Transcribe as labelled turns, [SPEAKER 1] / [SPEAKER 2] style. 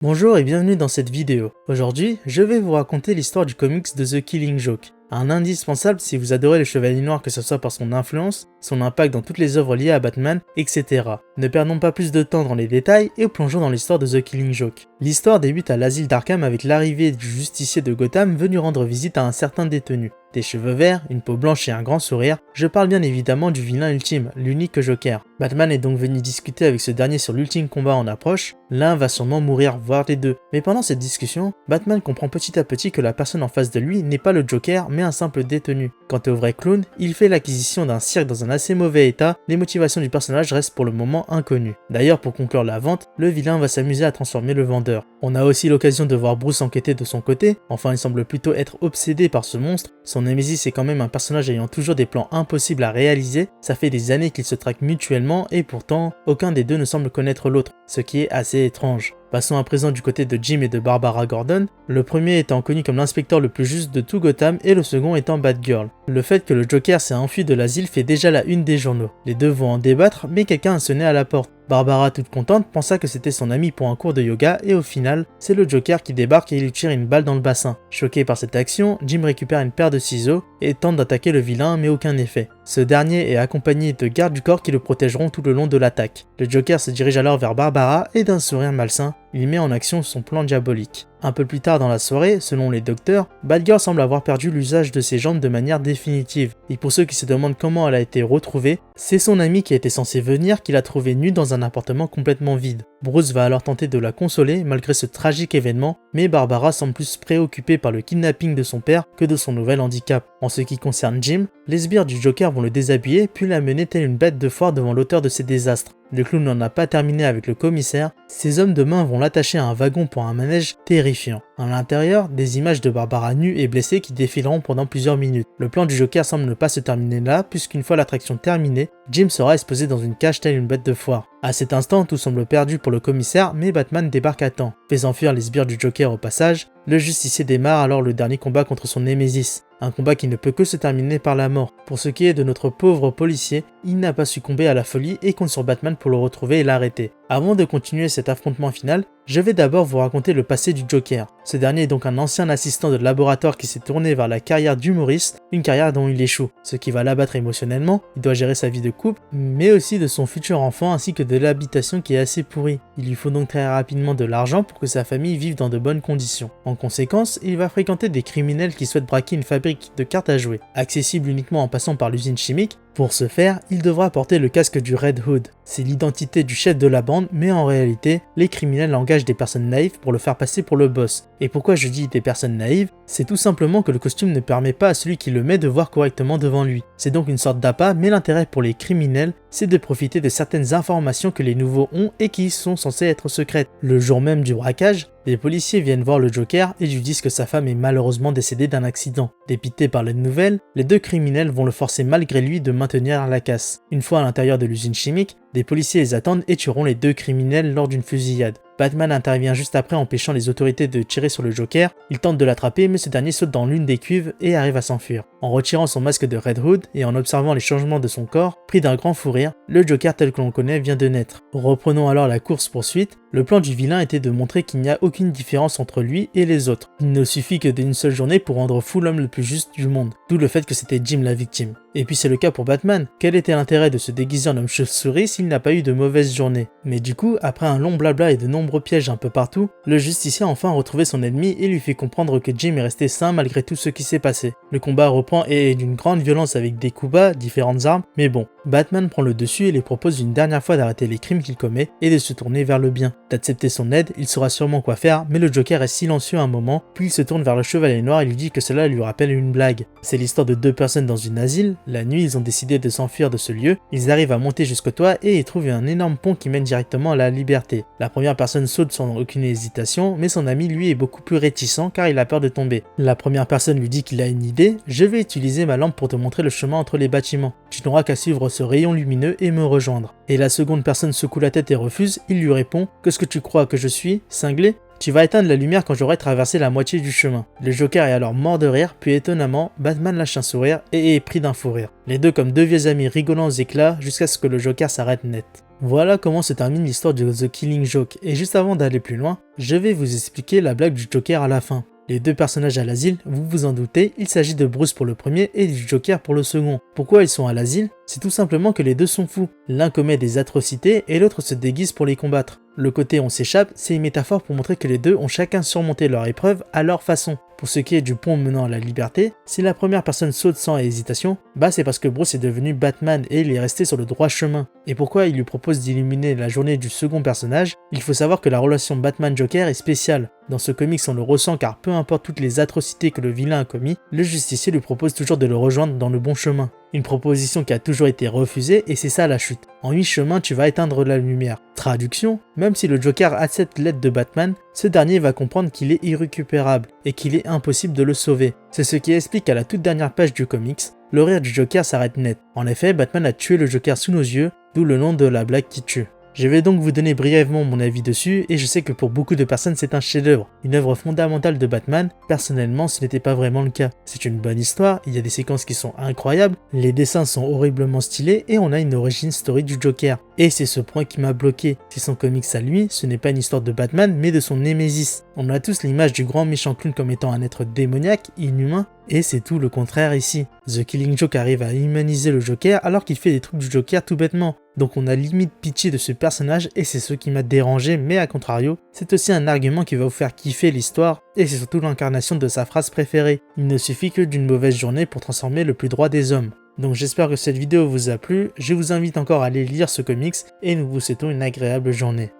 [SPEAKER 1] Bonjour et bienvenue dans cette vidéo. Aujourd'hui, je vais vous raconter l'histoire du comics de The Killing Joke. Un indispensable si vous adorez le Chevalier Noir, que ce soit par son influence, son impact dans toutes les œuvres liées à Batman, etc. Ne perdons pas plus de temps dans les détails et plongeons dans l'histoire de The Killing Joke. L'histoire débute à l'asile d'Arkham avec l'arrivée du justicier de Gotham venu rendre visite à un certain détenu. Des cheveux verts, une peau blanche et un grand sourire, je parle bien évidemment du vilain ultime, l'unique Joker. Batman est donc venu discuter avec ce dernier sur l'ultime combat en approche, l'un va sûrement mourir, voire les deux. Mais pendant cette discussion, Batman comprend petit à petit que la personne en face de lui n'est pas le Joker, mais un simple détenu. Quant au vrai clown, il fait l'acquisition d'un cirque dans un assez mauvais état, les motivations du personnage restent pour le moment inconnues. D'ailleurs, pour conclure la vente, le vilain va s'amuser à transformer le vendeur. On a aussi l'occasion de voir Bruce enquêter de son côté, enfin il semble plutôt être obsédé par ce monstre. Son Némésis est quand même un personnage ayant toujours des plans impossibles à réaliser, ça fait des années qu'ils se traquent mutuellement et pourtant, aucun des deux ne semble connaître l'autre, ce qui est assez étrange. Passons à présent du côté de Jim et de Barbara Gordon, le premier étant connu comme l'inspecteur le plus juste de tout Gotham et le second étant Batgirl. Le fait que le Joker s'est enfui de l'asile fait déjà la une des journaux. Les deux vont en débattre, mais quelqu'un a sonné à la porte. Barbara, toute contente, pensa que c'était son ami pour un cours de yoga et au final, c'est le Joker qui débarque et lui tire une balle dans le bassin. Choqué par cette action, Jim récupère une paire de ciseaux et tente d'attaquer le vilain mais aucun effet. Ce dernier est accompagné de gardes du corps qui le protégeront tout le long de l'attaque. Le Joker se dirige alors vers Barbara et d'un sourire malsain, il met en action son plan diabolique. Un peu plus tard dans la soirée, selon les docteurs, Batgirl semble avoir perdu l'usage de ses jambes de manière définitive. Et pour ceux qui se demandent comment elle a été retrouvée, c'est son ami qui était censé venir qui l'a trouvée nue dans un appartement complètement vide. Bruce va alors tenter de la consoler malgré ce tragique événement, mais Barbara semble plus préoccupée par le kidnapping de son père que de son nouvel handicap. En ce qui concerne Jim, les sbires du Joker vont le déshabiller puis l'amener telle une bête de foire devant l'auteur de ces désastres. Le clown n'en a pas terminé avec le commissaire, ses hommes de main vont l'attacher à un wagon pour un manège terrifiant. À l'intérieur, des images de Barbara nue et blessée qui défileront pendant plusieurs minutes. Le plan du Joker semble ne pas se terminer là, puisqu'une fois l'attraction terminée, Jim sera exposé dans une cage telle une bête de foire. À cet instant, tout semble perdu pour le commissaire, mais Batman débarque à temps. Faisant fuir les sbires du Joker au passage, le justicier démarre alors le dernier combat contre son Némésis. Un combat qui ne peut que se terminer par la mort. Pour ce qui est de notre pauvre policier, il n'a pas succombé à la folie et compte sur Batman pour le retrouver et l'arrêter. Avant de continuer cet affrontement final, je vais d'abord vous raconter le passé du Joker. Ce dernier est donc un ancien assistant de laboratoire qui s'est tourné vers la carrière d'humoriste, une carrière dont il échoue, ce qui va l'abattre émotionnellement. Il doit gérer sa vie de couple, mais aussi de son futur enfant ainsi que de l'habitation qui est assez pourrie. Il lui faut donc très rapidement de l'argent pour que sa famille vive dans de bonnes conditions. En conséquence, il va fréquenter des criminels qui souhaitent braquer une fabrique de cartes à jouer, accessible uniquement en passant par l'usine chimique. Pour ce faire, il devra porter le casque du Red Hood. C'est l'identité du chef de la bande, mais en réalité, les criminels engagent des personnes naïves pour le faire passer pour le boss. Et pourquoi je dis des personnes naïves? C'est tout simplement que le costume ne permet pas à celui qui le met de voir correctement devant lui. C'est donc une sorte d'appât, mais l'intérêt pour les criminels, c'est de profiter de certaines informations que les nouveaux ont et qui sont censées être secrètes. Le jour même du braquage, les policiers viennent voir le Joker et lui disent que sa femme est malheureusement décédée d'un accident. Dépités par la nouvelle, les deux criminels vont le forcer malgré lui de maintenir la casse. Une fois à l'intérieur de l'usine chimique, des policiers les attendent et tueront les deux criminels lors d'une fusillade. Batman intervient juste après empêchant les autorités de tirer sur le Joker, il tente de l'attraper mais ce dernier saute dans l'une des cuves et arrive à s'enfuir. En retirant son masque de Red Hood et en observant les changements de son corps, pris d'un grand fou rire, le Joker tel que l'on connaît vient de naître. Reprenons alors la course-poursuite. Le plan du vilain était de montrer qu'il n'y a aucune différence entre lui et les autres. Il ne suffit que d'une seule journée pour rendre fou l'homme le plus juste du monde, d'où le fait que c'était Jim la victime. Et puis c'est le cas pour Batman. Quel était l'intérêt de se déguiser en homme chauve-souris s'il n'a pas eu de mauvaise journée? Mais du coup, après un long blabla et de nombreux pièges un peu partout, le justicier a enfin retrouvé son ennemi et lui fait comprendre que Jim est resté sain malgré tout ce qui s'est passé. Le combat reprend et est d'une grande violence avec des coups bas, différentes armes, mais bon, Batman prend le dessus et lui propose une dernière fois d'arrêter les crimes qu'il commet et de se tourner vers le bien. D'accepter son aide, il saura sûrement quoi faire, mais le Joker est silencieux un moment, puis il se tourne vers le Chevalier Noir et lui dit que cela lui rappelle une blague. C'est l'histoire de deux personnes dans une asile. La nuit, ils ont décidé de s'enfuir de ce lieu, ils arrivent à monter jusqu'au toit et y trouvent un énorme pont qui mène directement à la liberté. La première personne saute sans aucune hésitation, mais son ami lui est beaucoup plus réticent car il a peur de tomber. La première personne lui dit qu'il a une idée, je vais utiliser ma lampe pour te montrer le chemin entre les bâtiments. Tu n'auras qu'à suivre ce rayon lumineux et me rejoindre. Et la seconde personne secoue la tête et refuse, il lui répond « Qu'est-ce que tu crois que je suis, cinglé ? Tu vas éteindre la lumière quand j'aurai traversé la moitié du chemin. » Le Joker est alors mort de rire, puis étonnamment, Batman lâche un sourire et est pris d'un fou rire. Les deux comme deux vieux amis rigolant aux éclats jusqu'à ce que le Joker s'arrête net. Voilà comment se termine l'histoire de The Killing Joke, et juste avant d'aller plus loin, je vais vous expliquer la blague du Joker à la fin. Les deux personnages à l'asile, vous vous en doutez, il s'agit de Bruce pour le premier et du Joker pour le second. Pourquoi ils sont à l'asile? C'est tout simplement que les deux sont fous. L'un commet des atrocités et l'autre se déguise pour les combattre. Le côté on s'échappe, c'est une métaphore pour montrer que les deux ont chacun surmonté leur épreuve à leur façon. Pour ce qui est du pont menant à la liberté, si la première personne saute sans hésitation, c'est parce que Bruce est devenu Batman et il est resté sur le droit chemin. Et pourquoi il lui propose d'illuminer la journée du second personnage? Il faut savoir que la relation Batman-Joker est spéciale. Dans ce comics on le ressent car peu importe toutes les atrocités que le vilain a commis, le justicier lui propose toujours de le rejoindre dans le bon chemin. Une proposition qui a toujours été refusée et c'est ça la chute. En mi-chemin tu vas éteindre la lumière. Traduction, même si le Joker accepte l'aide de Batman, ce dernier va comprendre qu'il est irrécupérable et qu'il est impossible de le sauver. C'est ce qui explique qu'à la toute dernière page du comics, le rire du Joker s'arrête net. En effet, Batman a tué le Joker sous nos yeux, d'où le nom de la blague qui tue. Je vais donc vous donner brièvement mon avis dessus et je sais que pour beaucoup de personnes c'est un chef-d'œuvre, une œuvre fondamentale de Batman. Personnellement ce n'était pas vraiment le cas. C'est une bonne histoire, il y a des séquences qui sont incroyables, les dessins sont horriblement stylés et on a une origin story du Joker. Et c'est ce point qui m'a bloqué. C'est son comics à lui, ce n'est pas une histoire de Batman mais de son Némésis. On a tous l'image du grand méchant clown comme étant un être démoniaque, inhumain, et c'est tout le contraire ici. The Killing Joke arrive à humaniser le Joker alors qu'il fait des trucs du Joker tout bêtement. Donc on a limite pitié de ce personnage et c'est ce qui m'a dérangé, mais à contrario, c'est aussi un argument qui va vous faire kiffer l'histoire et c'est surtout l'incarnation de sa phrase préférée. Il ne suffit que d'une mauvaise journée pour transformer le plus droit des hommes. Donc j'espère que cette vidéo vous a plu, je vous invite encore à aller lire ce comics et nous vous souhaitons une agréable journée.